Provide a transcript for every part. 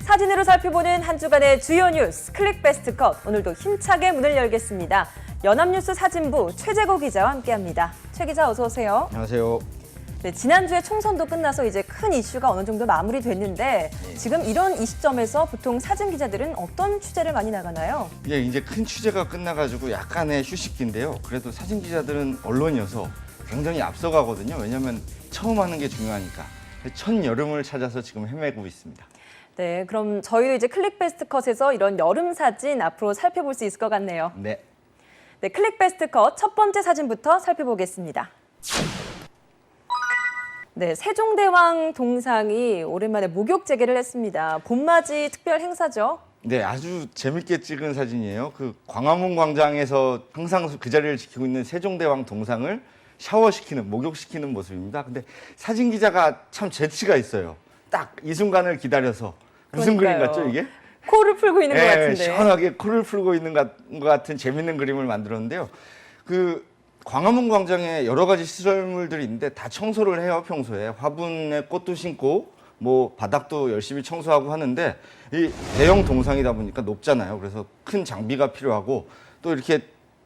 사진으로 살펴보는 한 주간의 주요 뉴스 클릭베스트 컷. 오늘도 힘차게 문을 열겠습니다. 연합뉴스 사진부 최재고 기자와 함께합니다. 최 기자 어서 오세요. 안녕하세요. 네, 지난주에 총선도 끝나서 이제 큰 이슈가 어느 정도 마무리됐는데 지금 이런 이 시점에서 보통 사진 기자들은 어떤 취재를 많이 나가나요? 예, 이제 큰 취재가 끝나가지고 약간의 휴식기인데요. 그래도 사진 기자들은 언론이어서 굉장히 앞서가거든요. 왜냐하면 처음 하는 게 중요하니까. 첫 여름을 찾아서 지금 헤매고 있습니다. 네, 그럼 저희도 이제 클릭베스트 컷에서 이런 여름 사진 앞으로 살펴볼 수 있을 것 같네요. 네. 네, 클릭베스트 컷 첫 번째 사진부터 살펴보겠습니다. 네, 세종대왕 동상이 오랜만에 목욕 재개를 했습니다. 봄맞이 특별 행사죠? 네, 아주 재밌게 찍은 사진이에요. 그 광화문 광장에서 항상 그 자리를 지키고 있는 세종대왕 동상을 샤워시키는, 목욕시키는 모습입니다. 근데 사진 기자가 참 재치가 있어요. 딱 이 순간을 기다려서. 무슨 그림 그러니까요. 같죠, 이게? 코를 풀고 있는 것 같은데. 시원하게 코를 풀고 있는 것 같은 재밌는 그림을 만들었는데요. 그 광화문 광장에 여러 가지 시설물들이 있는데 다 청소를 해요, 평소에. 화분에 꽃도 심고 뭐 바닥도 열심히 청소하고 하는데 이 대형 동상이다 보니까 높잖아요. 그래서 큰 장비가 필요하고 또 이렇게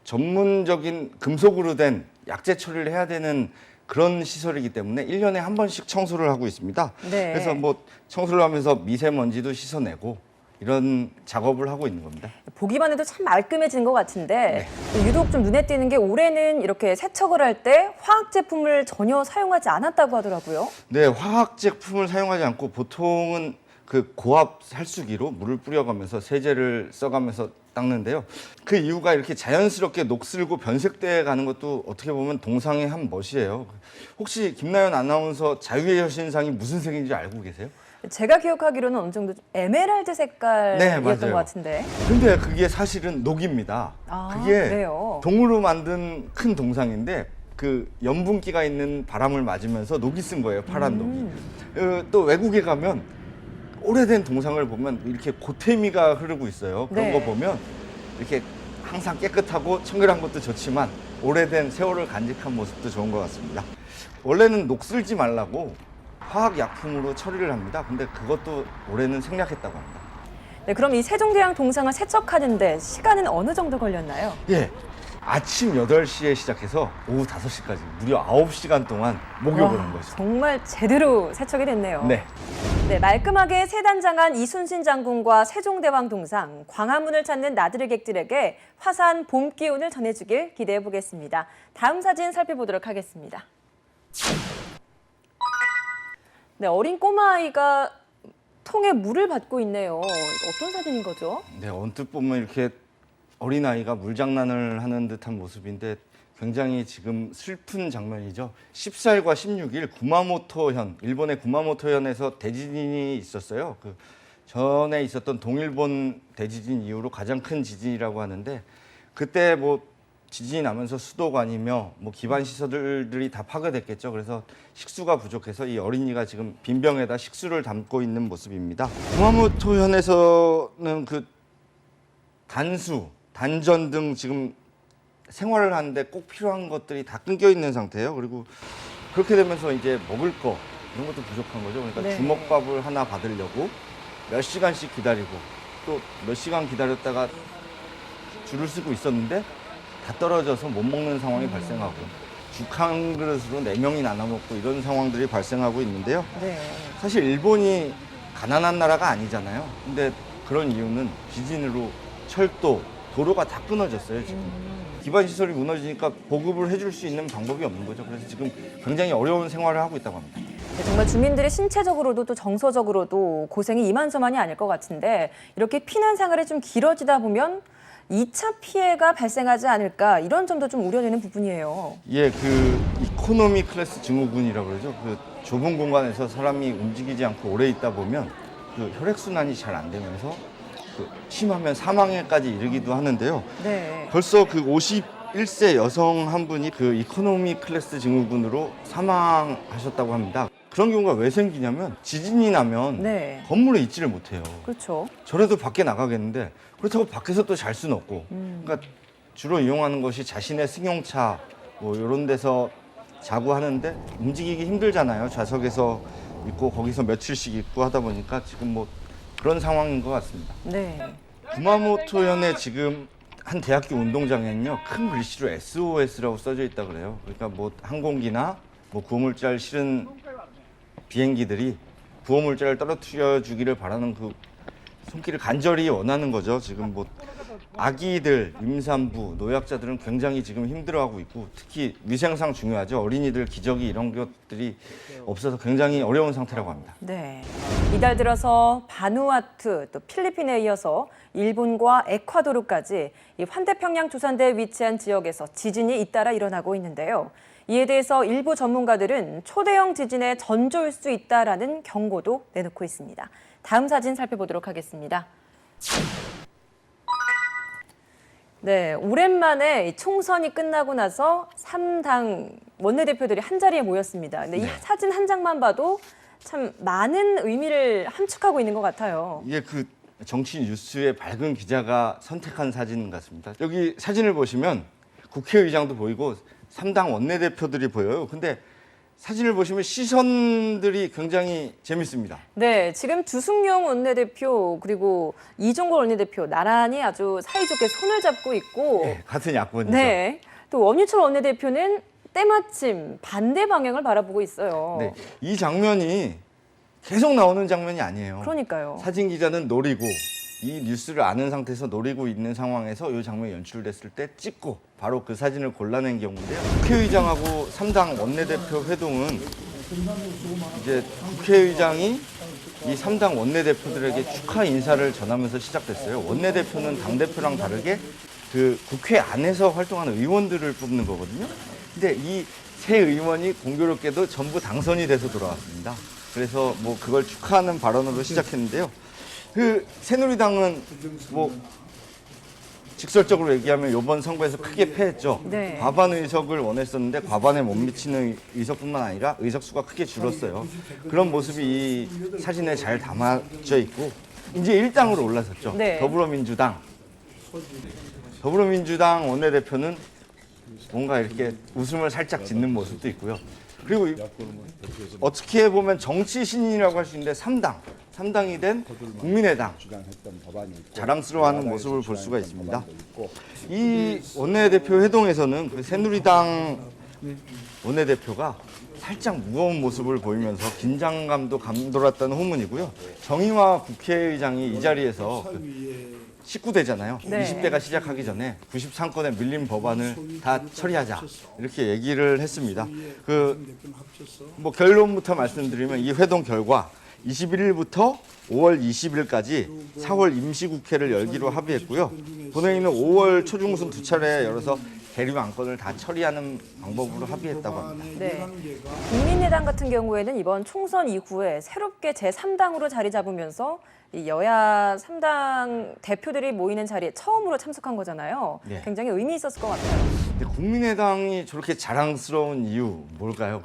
전문적인 금속으로 된 약재 처리를 해야 되는 그런 시설이기 때문에 1년에 한 번씩 청소를 하고 있습니다. 네. 그래서 뭐 청소를 하면서 미세먼지도 씻어내고 이런 작업을 하고 있는 겁니다. 보기만 해도 참 말끔해지는 것 같은데 유독 좀 눈에 띄는 게 올해는 이렇게 세척을 할 때 화학 제품을 전혀 사용하지 않았다고 하더라고요. 네, 화학 제품을 사용하지 않고 보통은 그 고압 살수기로 물을 뿌려가면서 세제를 써가면서 닦는데요. 그 이유가 이렇게 자연스럽게 녹슬고 변색돼 가는 것도 어떻게 보면 동상의 한 멋이에요. 혹시 김나연 아나운서 자유의 여신상이 무슨 색인지 알고 계세요? 제가 기억하기로는 어느 정도 좀 에메랄드 색깔이었던 맞아요. 것 같은데. 근데 그게 사실은 녹입니다. 아, 그게 그래요? 동으로 만든 큰 동상인데 그 염분기가 있는 바람을 맞으면서 녹이 쓴 거예요. 파란 녹이. 또 외국에 가면 오래된 동상을 보면 이렇게 고태미가 흐르고 있어요. 그런 네. 거 보면 이렇게 항상 깨끗하고 청결한 것도 좋지만 오래된 세월을 간직한 모습도 좋은 것 같습니다. 원래는 녹슬지 말라고 화학약품으로 처리를 합니다. 근데 그것도 올해는 생략했다고 합니다. 네, 그럼 이 세종대왕 동상을 세척하는데 시간은 어느 정도 걸렸나요? 예. 아침 8시에 시작해서 오후 5시까지 무려 9시간 동안 목욕을 한 거죠. 정말 제대로 세척이 됐네요. 네. 네, 말끔하게 세단장한 이순신 장군과 세종대왕 동상, 광화문을 찾는 나들이객들에게 화사한 봄 기운을 전해주길 기대해 보겠습니다. 다음 사진 살펴보도록 하겠습니다. 네, 어린 꼬마아이가 통에 물을 받고 있네요. 이거 어떤 사진인 거죠? 네, 언뜻 보면 이렇게 어린아이가 물장난을 하는 듯한 모습인데 굉장히 지금 슬픈 장면이죠. 14일과 16일 구마모토현, 일본의 구마모토현에서 대지진이 있었어요. 그 전에 있었던 동일본 대지진 이후로 가장 큰 지진이라고 하는데 그때 뭐 지진이 나면서 수도관이며 뭐 기반 시설들이 다 파괴됐겠죠. 그래서 식수가 부족해서 이 어린이가 지금 빈병에다 식수를 담고 있는 모습입니다. 구마모토현에서는 그 단수, 단전 등 지금 생활을 하는데 꼭 필요한 것들이 다 끊겨 있는 상태예요. 그리고 그렇게 되면서 이제 먹을 거 이런 것도 부족한 거죠. 그러니까 네. 주먹밥을 하나 받으려고 몇 시간씩 기다리고 또 몇 시간 기다렸다가 줄을 서고 있었는데 다 떨어져서 못 먹는 상황이 발생하고 죽 한 그릇으로 4명이 나눠 먹고 이런 상황들이 발생하고 있는데요. 네. 사실 일본이 가난한 나라가 아니잖아요. 근데 그런 이유는 지진으로 철도, 도로가 다 끊어졌어요, 지금. 기반 시설이 무너지니까 보급을 해줄 수 있는 방법이 없는 거죠. 그래서 지금 굉장히 어려운 생활을 하고 있다고 합니다. 네, 정말 주민들이 신체적으로도 또 정서적으로도 고생이 이만저만이 아닐 것 같은데 이렇게 피난 생활이 좀 길어지다 보면 2차 피해가 발생하지 않을까 이런 점도 좀 우려되는 부분이에요. 예, 그 이코노미 클래스 증후군이라고 그러죠. 그 좁은 공간에서 사람이 움직이지 않고 오래 있다 보면 그 혈액순환이 잘 안 되면서 그 심하면 사망에까지 이르기도 하는데요. 네. 벌써 그 51세 여성 한 분이 그 이코노미 클래스 증후군으로 사망하셨다고 합니다. 그런 경우가 왜 생기냐면 지진이 나면 네. 건물에 있지를 못해요. 그렇죠. 저래도 밖에 나가겠는데 그렇다고 밖에서 또 잘 수는 없고 그러니까 주로 이용하는 것이 자신의 승용차 뭐 이런 데서 자고 하는데 움직이기 힘들잖아요. 좌석에서 있고 거기서 며칠씩 있고 하다 보니까 지금 뭐 그런 상황인 것 같습니다. 네. 구마모토현의 지금 한 대학교 운동장에는요, 큰 글씨로 SOS라고 써져 있다 그래요. 그러니까 뭐 항공기나 뭐 구호물자를 실은 비행기들이 구호물자를 떨어뜨려 주기를 바라는 그 손길을 간절히 원하는 거죠. 지금 뭐 아기들, 임산부, 노약자들은 굉장히 지금 힘들어하고 있고, 특히 위생상 중요하죠. 어린이들 기저귀 이런 것들이 없어서 굉장히 어려운 상태라고 합니다. 네. 이달 들어서 바누아투, 또 필리핀에 이어서 일본과 에콰도르까지 이 환태평양 조산대에 위치한 지역에서 지진이 잇따라 일어나고 있는데요. 이에 대해서 일부 전문가들은 초대형 지진의 전조일 수 있다라는 경고도 내놓고 있습니다. 다음 사진 살펴보도록 하겠습니다. 네, 오랜만에 이 총선이 끝나고 나서 3당 원내대표들이 한자리에 모였습니다. 근데 이 사진 한 장만 봐도 참 많은 의미를 함축하고 있는 것 같아요. 이게 그 정치 뉴스의 밝은 기자가 선택한 사진 같습니다. 여기 사진을 보시면 국회의장도 보이고 3당 원내대표들이 보여요. 근데 사진을 보시면 시선들이 굉장히 재밌습니다. 네, 지금 주승용 원내대표 그리고 이종걸 원내대표 나란히 아주 사이좋게 손을 잡고 있고, 네, 같은 야권이죠. 네, 또 원유철 원내대표는 때마침 반대 방향을 바라보고 있어요. 네, 이 장면이 계속 나오는 장면이 아니에요. 그러니까요. 사진 기자는 노리고 이 뉴스를 아는 상태에서 노리고 있는 상황에서 이 장면이 연출됐을 때 찍고 바로 그 사진을 골라낸 경우인데요. 국회의장하고 3당 원내대표 회동은 이제 국회의장이 이 3당 원내대표들에게 축하 인사를 전하면서 시작됐어요. 원내대표는 당대표랑 다르게 그 국회 안에서 활동하는 의원들을 뽑는 거거든요. 근데 이 세 의원이 공교롭게도 전부 당선이 돼서 돌아왔습니다. 그래서 뭐 그걸 축하하는 발언으로 시작했는데요. 그 새누리당은 뭐 직설적으로 얘기하면 이번 선거에서 크게 패했죠. 네. 과반 의석을 원했었는데 과반에 못 미치는 의석뿐만 아니라 의석수가 크게 줄었어요. 그런 모습이 이 사진에 잘 담아져 있고 이제 1당으로 올라섰죠. 네. 더불어민주당 원내대표는 뭔가 이렇게 웃음을 살짝 짓는 모습도 있고요. 그리고 어떻게 보면 정치 신인이라고 할 수 있는데 3당이 된 국민의당 자랑스러워하는 모습을 볼 수가 있습니다. 이 원내대표 회동에서는 그 새누리당 원내대표가 살짝 무거운 모습을 보이면서 긴장감도 감돌았다는 후문이고요. 정의화 국회의장이 이 자리에서 19대잖아요. 네. 20대가 시작하기 전에 93건의 밀린 법안을 다 처리하자 이렇게 얘기를 했습니다. 뭐 결론부터 말씀드리면 이 회동 결과 21일부터 5월 20일까지 4월 임시국회를 열기로 합의했고요. 본회의는 5월 초중순 두 차례 열어서 계류 안건을 다 처리하는 방법으로 합의했다고 합니다. 네. 국민의당 같은 경우에는 이번 총선 이후에 새롭게 제3당으로 자리 잡으면서 이 여야 3당 대표들이 모이는 자리에 처음으로 참석한 거잖아요. 네. 굉장히 의미 있었을 것 같아요. 근데 국민의당이 저렇게 자랑스러운 이유 뭘까요?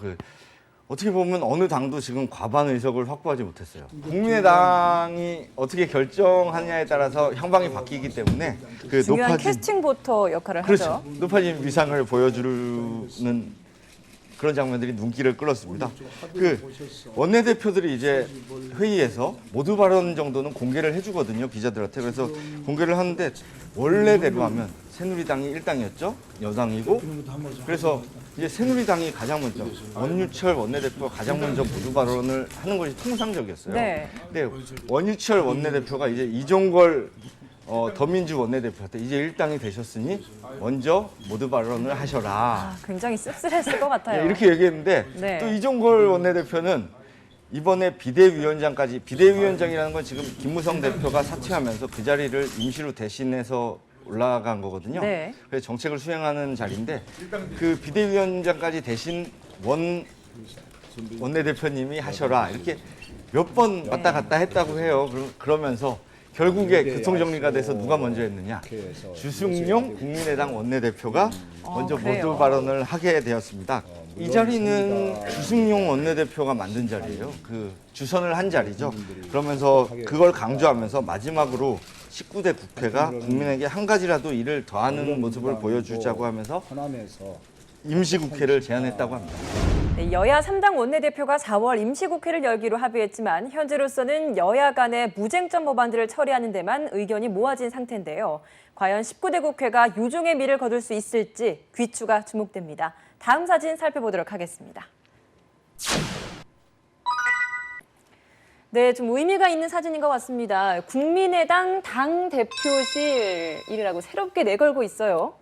어떻게 보면 어느 당도 지금 과반 의석을 확보하지 못했어요. 국민의당이 어떻게 결정하느냐에 따라서 향방이 바뀌기 때문에 그 중요한 높아진 캐스팅 보터 역할을 그렇죠. 하죠. 높아진 위상을 보여주는 그런 장면들이 눈길을 끌었습니다. 그 원내대표들이 이제 회의에서 모두 발언 정도는 공개를 해주거든요, 기자들한테. 그래서 공개를 하는데 원래대로 하면 새누리당이 1당이었죠, 여당이고. 그래서 이제 새누리당이 가장 먼저 원유철 원내대표가 가장 먼저 모두 발언을 하는 것이 통상적이었어요. 네. 근데 원유철 원내대표가 이제 이종걸 더민주 원내대표한테 이제 1당이 되셨으니 먼저 모두 발언을 하셔라. 아, 굉장히 씁쓸했을 것 같아요. 네, 이렇게 얘기했는데 네. 또 이종걸 원내대표는 이번에 비대위원장이라는 건 지금 김무성 대표가 사퇴하면서 그 자리를 임시로 대신해서 올라간 거거든요. 네. 그래서 정책을 수행하는 자리인데 그 비대위원장까지 대신 원내대표님이 하셔라. 이렇게 몇 번 왔다 갔다 했다고 해요. 그러면서 결국에 교통정리가 돼서 누가 먼저 했느냐. 주승용 국민의당 원내대표가 먼저 그래요? 모두 발언을 하게 되었습니다. 이 자리는 주승용 원내대표가 만든 자리예요. 주선을 한 자리죠. 그러면서 그걸 강조하면서 마지막으로 19대 국회가 국민에게 한 가지라도 일을 더하는 모습을 보여주자고 하면서 임시국회를 제안했다고 합니다. 네, 여야 3당 원내대표가 4월 임시국회를 열기로 합의했지만 현재로서는 여야 간의 무쟁점 법안들을 처리하는 데만 의견이 모아진 상태인데요. 과연 19대 국회가 요종의 미를 거둘 수 있을지 귀추가 주목됩니다. 다음 사진 살펴보도록 하겠습니다. 네, 좀 의미가 있는 사진인 것 같습니다. 국민의당 당대표실이라고 새롭게 내걸고 있어요.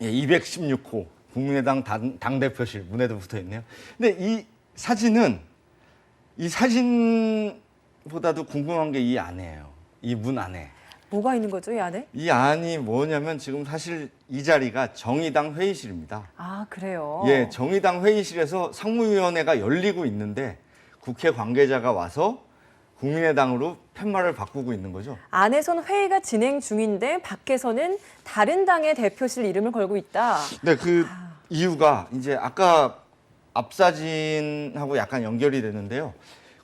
예, 216호 국민의당 당대표실 문에도 붙어 있네요. 근데 이 사진보다도 궁금한 게 이 안에예요. 이 문 안에. 뭐가 있는 거죠, 이 안에? 이 안이 뭐냐면 지금 사실 이 자리가 정의당 회의실입니다. 아, 그래요? 예, 정의당 회의실에서 상무위원회가 열리고 있는데 국회 관계자가 와서 국민의당으로 팻말을 바꾸고 있는 거죠. 안에선 회의가 진행 중인데 밖에서는 다른 당의 대표실 이름을 걸고 있다. 네, 그 이유가 이제 아까 앞 사진하고 약간 연결이 되는데요.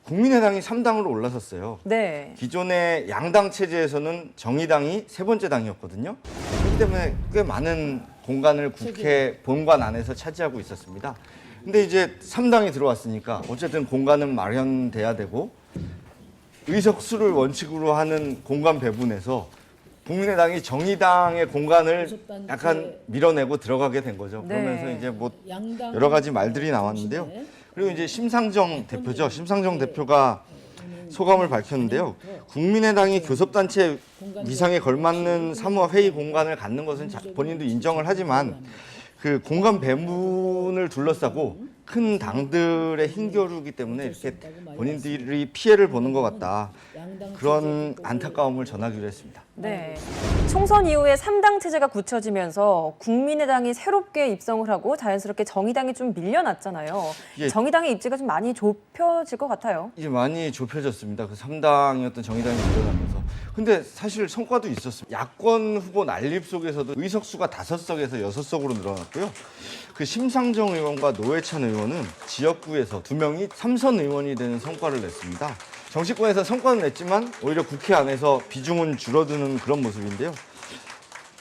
국민의당이 3당으로 올라섰어요. 네. 기존의 양당 체제에서는 정의당이 세 번째 당이었거든요. 그렇기 때문에 꽤 많은 공간을 국회 본관 안에서 차지하고 있었습니다. 근데 이제 3당이 들어왔으니까 어쨌든 공간은 마련돼야 되고 의석수를 원칙으로 하는 공간 배분에서 국민의당이 정의당의 공간을 약간 밀어내고 들어가게 된 거죠. 네. 그러면서 이제 뭐 여러 가지 말들이 나왔는데요. 그리고 이제 심상정 대표죠. 심상정 대표가 소감을 밝혔는데요. 국민의당이 교섭단체 위상에 걸맞는 사무와 회의 공간을 갖는 것은 본인도 인정을 하지만 그 공간 배분을 둘러싸고 큰 당들의 힘겨루기 때문에 이렇게 본인들이 피해를 보는 것 같다. 그런 안타까움을 전하기로 했습니다. 네. 총선 이후에 3당 체제가 굳혀지면서 국민의당이 새롭게 입성을 하고 자연스럽게 정의당이 좀 밀려났잖아요. 예. 정의당의 입지가 좀 많이 좁혀질 것 같아요. 이제 많이 좁혀졌습니다. 그 3당이었던 정의당이 밀려나면서. 근데 사실 성과도 있었습니다. 야권 후보 난립 속에서도 의석수가 5석에서 6석으로 늘어났고요. 그 심상정 의원과 노회찬 의원은 지역구에서 2명이 3선 의원이 되는 성과를 냈습니다. 정치권에서 성과는 냈지만 오히려 국회 안에서 비중은 줄어드는 그런 모습인데요.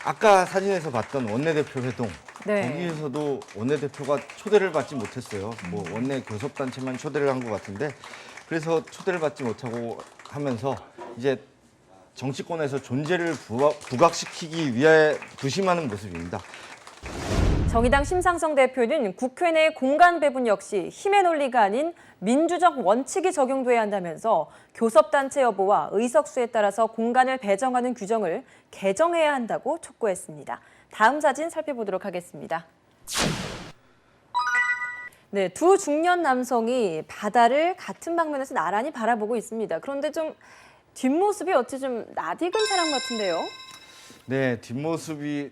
아까 사진에서 봤던 원내대표 회동, 네. 거기에서도 원내대표가 초대를 받지 못했어요. 뭐 원내 교섭단체만 초대를 한 것 같은데 그래서 초대를 받지 못하고 하면서 이제 정치권에서 존재를 부각시키기 위해 부심하는 모습입니다. 정의당 심상정 대표는 국회 내 공간 배분 역시 힘의 논리가 아닌 민주적 원칙이 적용돼야 한다면서 교섭단체 여부와 의석수에 따라서 공간을 배정하는 규정을 개정해야 한다고 촉구했습니다. 다음 사진 살펴보도록 하겠습니다. 네, 두 중년 남성이 바다를 같은 방면에서 나란히 바라보고 있습니다. 그런데 좀 뒷모습이 어찌 좀 낯익은 사람 같은데요? 네, 뒷모습이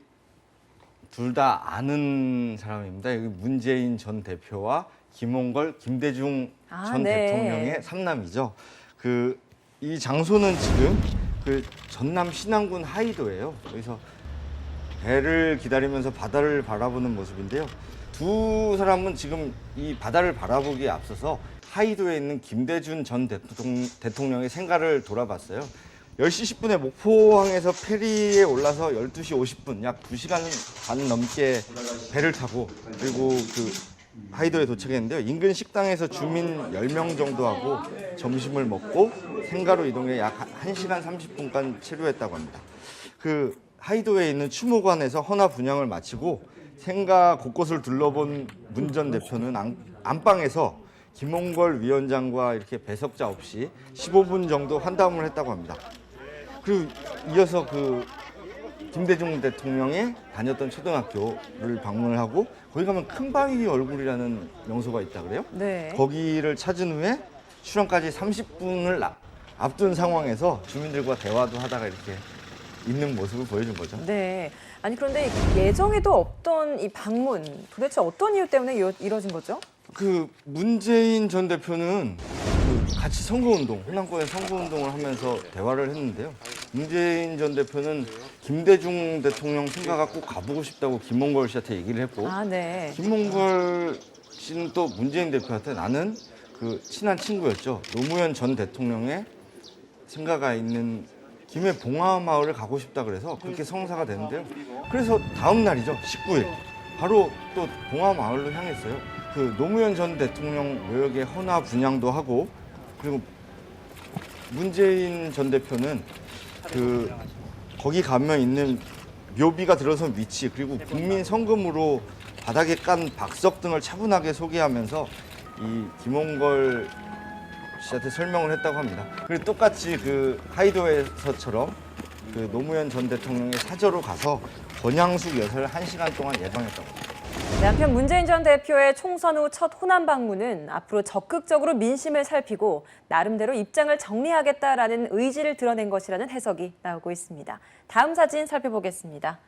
둘 다 아는 사람입니다. 여기 문재인 전 대표와 김홍걸, 김대중 전 네. 대통령의 삼남이죠. 이 장소는 지금 그 전남 신안군 하이도예요. 여기서 배를 기다리면서 바다를 바라보는 모습인데요. 두 사람은 지금 이 바다를 바라보기에 앞서서 하이도에 있는 김대중 전 대통령의 생가를 돌아봤어요. 10시 10분에 목포항에서 페리에 올라서 12시 50분, 약 2시간 반 넘게 배를 타고 그리고 그 하이도에 도착했는데요. 인근 식당에서 주민 10명 정도 하고 점심을 먹고 생가로 이동해 약 1시간 30분간 체류했다고 합니다. 그 하이도에 있는 추모관에서 헌화 분향을 마치고 생가 곳곳을 둘러본 문 전 대표는 안방에서 김홍걸 위원장과 이렇게 배석자 없이 15분 정도 환담을 했다고 합니다. 그리고 이어서 그 김대중 대통령이 다녔던 초등학교를 방문을 하고 거기 가면 큰바위 얼굴이라는 명소가 있다 그래요. 네. 거기를 찾은 후에 출항까지 30분을 앞둔 상황에서 주민들과 대화도 하다가 이렇게 있는 모습을 보여준 거죠. 네. 아니 그런데 예정에도 없던 이 방문 도대체 어떤 이유 때문에 이뤄진 거죠? 그 문재인 전 대표는 같이 선거운동, 호남권에 선거운동을 하면서 대화를 했는데요. 문재인 전 대표는 김대중 대통령 생가가 꼭 가보고 싶다고 김홍걸 씨한테 얘기를 했고 아, 네. 김홍걸 씨는 또 문재인 대표한테 나는 그 친한 친구였죠. 노무현 전 대통령의 생가가 있는 김해 봉화마을을 가고 싶다 그래서 그렇게 성사가 됐는데요. 그래서 다음 날이죠. 19일. 바로 또 봉화마을로 향했어요. 그 노무현 전 대통령 묘역의 헌화 분향도 하고, 그리고 문재인 전 대표는 그 거기 가면 있는 묘비가 들어선 위치, 그리고 국민 성금으로 바닥에 깐 박석 등을 차분하게 소개하면서 이 김홍걸 씨한테 설명을 했다고 합니다. 그리고 똑같이 그 하이도에서처럼 그 노무현 전 대통령의 사저로 가서 권양숙 여사를 1시간 동안 예방했다고 합니다. 네, 한편 문재인 전 대표의 총선 후 첫 호남 방문은 앞으로 적극적으로 민심을 살피고 나름대로 입장을 정리하겠다라는 의지를 드러낸 것이라는 해석이 나오고 있습니다. 다음 사진 살펴보겠습니다.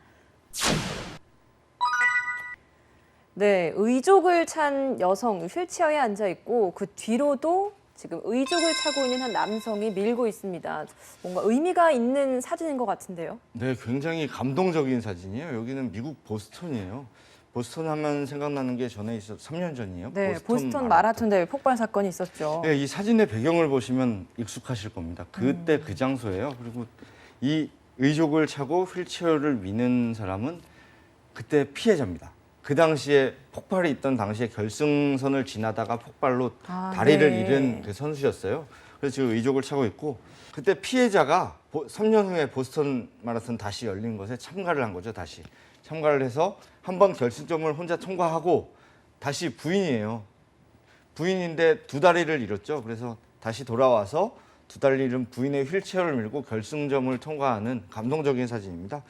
네, 의족을 찬 여성 휠체어에 앉아 있고 그 뒤로도 지금 의족을 차고 있는 한 남성이 밀고 있습니다. 뭔가 의미가 있는 사진인 것 같은데요. 네, 굉장히 감동적인 사진이에요. 여기는 미국 보스턴이에요. 보스턴 하면 생각나는 게 전에 있었 3년 전이에요. 네, 보스턴 마라톤 대회 폭발 사건이 있었죠. 네, 이 사진의 배경을 보시면 익숙하실 겁니다. 그때 그 장소예요. 그리고 이 의족을 차고 휠체어를 미는 사람은 그때 피해자입니다. 그 당시에 폭발이 있던 당시에 결승선을 지나다가 폭발로 다리를 네. 잃은 그 선수였어요. 그래서 지금 의족을 차고 있고, 그때 피해자가 3년 후에 보스턴 마라톤 다시 열린 것에 참가를 한 거죠. 다시 참가를 해서 한 번 결승점을 혼자 통과하고 다시 부인이에요. 부인인데 두 다리를 잃었죠. 그래서 다시 돌아와서 두 다리를 잃은 부인의 휠체어를 밀고 결승점을 통과하는 감동적인 사진입니다.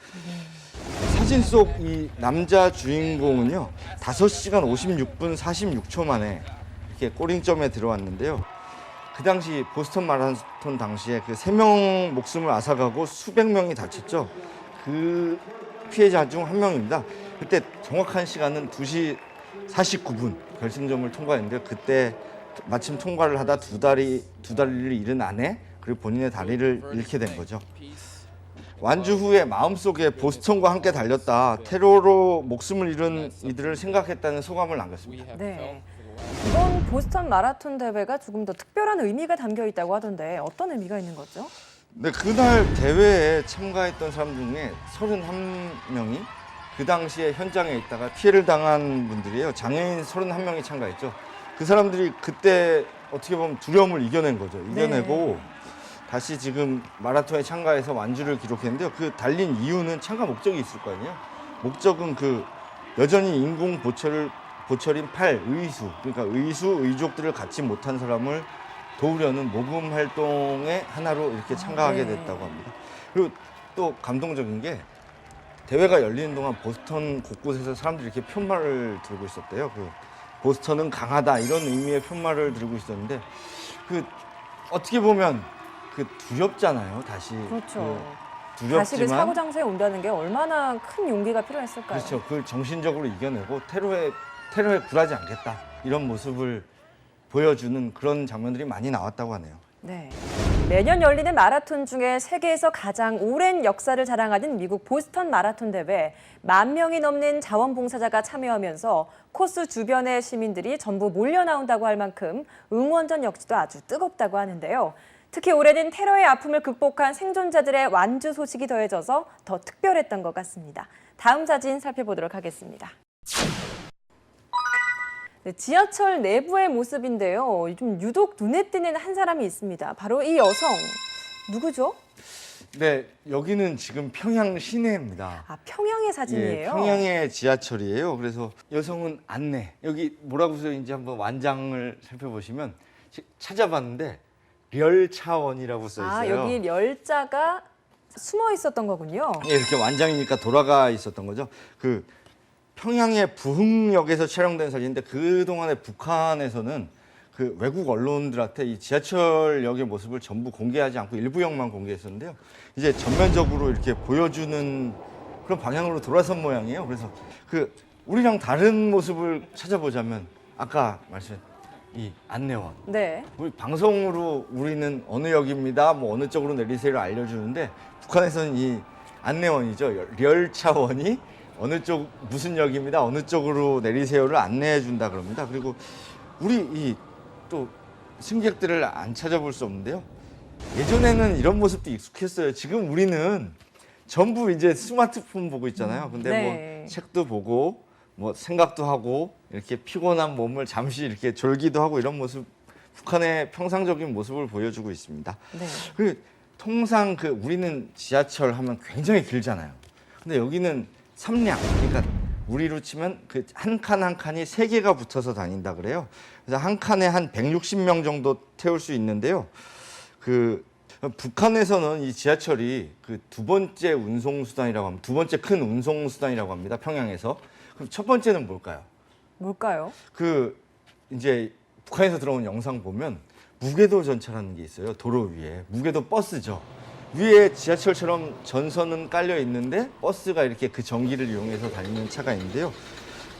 사진 속 이 남자 주인공은요, 5시간 56분 46초 만에 이렇게 꼬링점에 들어왔는데요. 그 당시 보스턴 마라톤 당시에 그 3명 목숨을 앗아가고 수백 명이 다쳤죠. 그 피해자 중 한 명입니다. 그때 정확한 시간은 2시 49분 결승점을 통과했는데, 그때 마침 통과를 하다 두 다리를 잃은 아내, 그리고 본인의 다리를 잃게 된 거죠. 완주 후에 마음속에 보스턴과 함께 달렸다, 테러로 목숨을 잃은 이들을 생각했다는 소감을 남겼습니다. 네, 이번 보스턴 마라톤 대회가 조금 더 특별한 의미가 담겨 있다고 하던데 어떤 의미가 있는 거죠? 네, 그날 대회에 참가했던 사람 중에 31명이 그 당시에 현장에 있다가 피해를 당한 분들이에요. 장애인 31명이 참가했죠. 그 사람들이 그때 어떻게 보면 두려움을 이겨낸 거죠. 이겨내고 네. 다시 지금 마라톤에 참가해서 완주를 기록했는데요. 그 달린 이유는 참가 목적이 있을 거 아니에요. 목적은 그 여전히 인공 보철인 팔, 의수, 그러니까 의족들을 갖지 못한 사람을 도우려는 모금 활동의 하나로 이렇게 참가하게 네. 됐다고 합니다. 그리고 또 감동적인 게, 대회가 열리는 동안 보스턴 곳곳에서 사람들이 이렇게 편말을 들고 있었대요. 그 보스턴은 강하다, 이런 의미의 편말을 들고 있었는데, 그 어떻게 보면 그 두렵잖아요. 다시 그렇죠. 그 두렵지만, 다시 그 사고 장소에 온다는 게 얼마나 큰 용기가 필요했을까요? 그렇죠. 그걸 정신적으로 이겨내고 테러에 굴하지 않겠다, 이런 모습을 보여주는 그런 장면들이 많이 나왔다고 하네요. 네. 매년 열리는 마라톤 중에 세계에서 가장 오랜 역사를 자랑하는 미국 보스턴 마라톤 대회, 10,000명이 넘는 자원봉사자가 참여하면서 코스 주변의 시민들이 전부 몰려 나온다고 할 만큼 응원전 역시도 아주 뜨겁다고 하는데요. 특히 올해는 테러의 아픔을 극복한 생존자들의 완주 소식이 더해져서 더 특별했던 것 같습니다. 다음 사진 살펴보도록 하겠습니다. 네, 지하철 내부의 모습인데요. 좀 유독 눈에 띄는 한 사람이 있습니다. 바로 이 여성. 누구죠? 네, 여기는 지금 평양 시내입니다. 아, 평양의 사진이에요? 예, 평양의 지하철이에요. 그래서 여성은 안내. 여기 뭐라고 써있는지 한번 완장을 살펴보시면 찾아봤는데 렬차원이라고 써 있어요. 아, 여기 열자가 숨어 있었던 거군요. 예, 이렇게 완장이니까 돌아가 있었던 거죠. 그 평양의 부흥역에서 촬영된 사진인데, 그동안에 북한에서는 그 외국 언론들한테 이 지하철역의 모습을 전부 공개하지 않고 일부역만 공개했었는데요. 이제 전면적으로 이렇게 보여주는 그런 방향으로 돌아선 모양이에요. 그래서 그 우리랑 다른 모습을 찾아보자면, 아까 말씀하신 이 안내원. 네. 우리 방송으로 우리는 어느 역입니다, 뭐 어느 쪽으로 내리세요를 알려주는데, 북한에서는 이 안내원이죠. 렬차원이 어느 쪽 무슨 역입니다, 어느 쪽으로 내리세요를 안내해 준다 그럽니다. 그리고 우리 이 또 승객들을 안 찾아볼 수 없는데요. 예전에는 이런 모습도 익숙했어요. 지금 우리는 전부 이제 스마트폰 보고 있잖아요. 근데 네. 뭐 책도 보고 뭐 생각도 하고 이렇게 피곤한 몸을 잠시 이렇게 졸기도 하고 이런 모습 북한의 평상적인 모습을 보여주고 있습니다. 네. 그 통상 그 우리는 지하철 하면 굉장히 길잖아요. 근데 여기는 3량, 그러니까 우리로 치면 그 한 칸 한 칸이 3개가 붙어서 다닌다 그래요. 그래서 한 칸에 한 160명 정도 태울 수 있는데요. 그 북한에서는 이 지하철이 그 두 번째 운송수단이라고 합니다. 두 번째 큰 운송수단이라고 합니다. 평양에서. 그럼 첫 번째는 뭘까요? 뭘까요? 그 이제 북한에서 들어온 영상 보면 무궤도 전차라는 게 있어요. 도로 위에. 무궤도 버스죠. 위에 지하철처럼 전선은 깔려 있는데 버스가 이렇게 그 전기를 이용해서 달리는 차가 있는데요.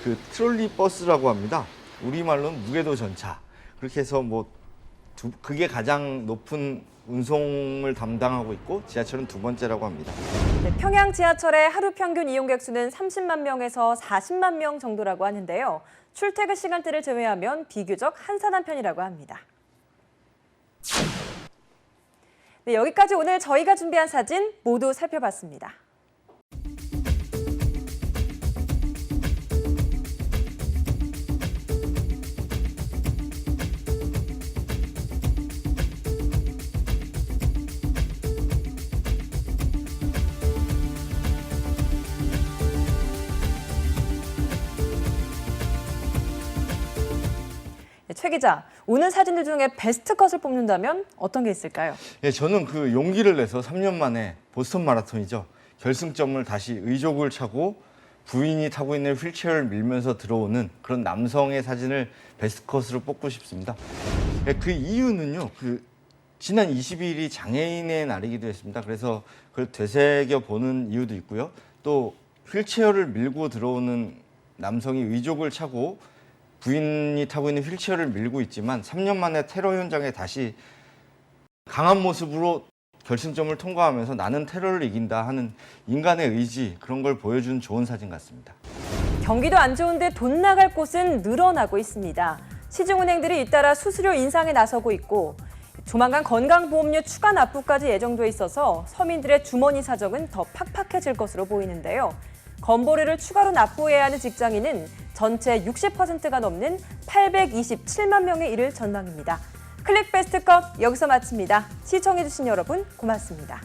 그 트롤리 버스라고 합니다. 우리말로는 무궤도 전차. 그렇게 해서 그게 가장 높은 운송을 담당하고 있고 지하철은 두 번째라고 합니다. 네, 평양 지하철의 하루 평균 이용객 수는 30만 명에서 40만 명 정도라고 하는데요. 출퇴근 시간대를 제외하면 비교적 한산한 편이라고 합니다. 네, 여기까지 오늘 저희가 준비한 사진 모두 살펴봤습니다. 최 기자, 오늘 사진들 중에 베스트 컷을 뽑는다면 어떤 게 있을까요? 예, 저는 그 용기를 내서 3년 만에 보스턴 마라톤이죠. 결승점을 다시 의족을 차고 부인이 타고 있는 휠체어를 밀면서 들어오는 그런 남성의 사진을 베스트 컷으로 뽑고 싶습니다. 예, 그 이유는요. 지난 22일이 장애인의 날이기도 했습니다. 그래서 그걸 되새겨 보는 이유도 있고요. 또 휠체어를 밀고 들어오는 남성이 의족을 차고 부인이 타고 있는 휠체어를 밀고 있지만 3년 만에 테러 현장에 다시 강한 모습으로 결승점을 통과하면서 나는 테러를 이긴다 하는 인간의 의지, 그런 걸 보여준 좋은 사진 같습니다. 경기도 안 좋은데 돈 나갈 곳은 늘어나고 있습니다. 시중은행들이 잇따라 수수료 인상에 나서고 있고 조만간 건강보험료 추가 납부까지 예정돼 있어서 서민들의 주머니 사정은 더 팍팍해질 것으로 보이는데요. 건보료를 추가로 납부해야 하는 직장인은 전체 60%가 넘는 827만 명에 이를 전망입니다. 클릭베스트 컷 여기서 마칩니다. 시청해주신 여러분 고맙습니다.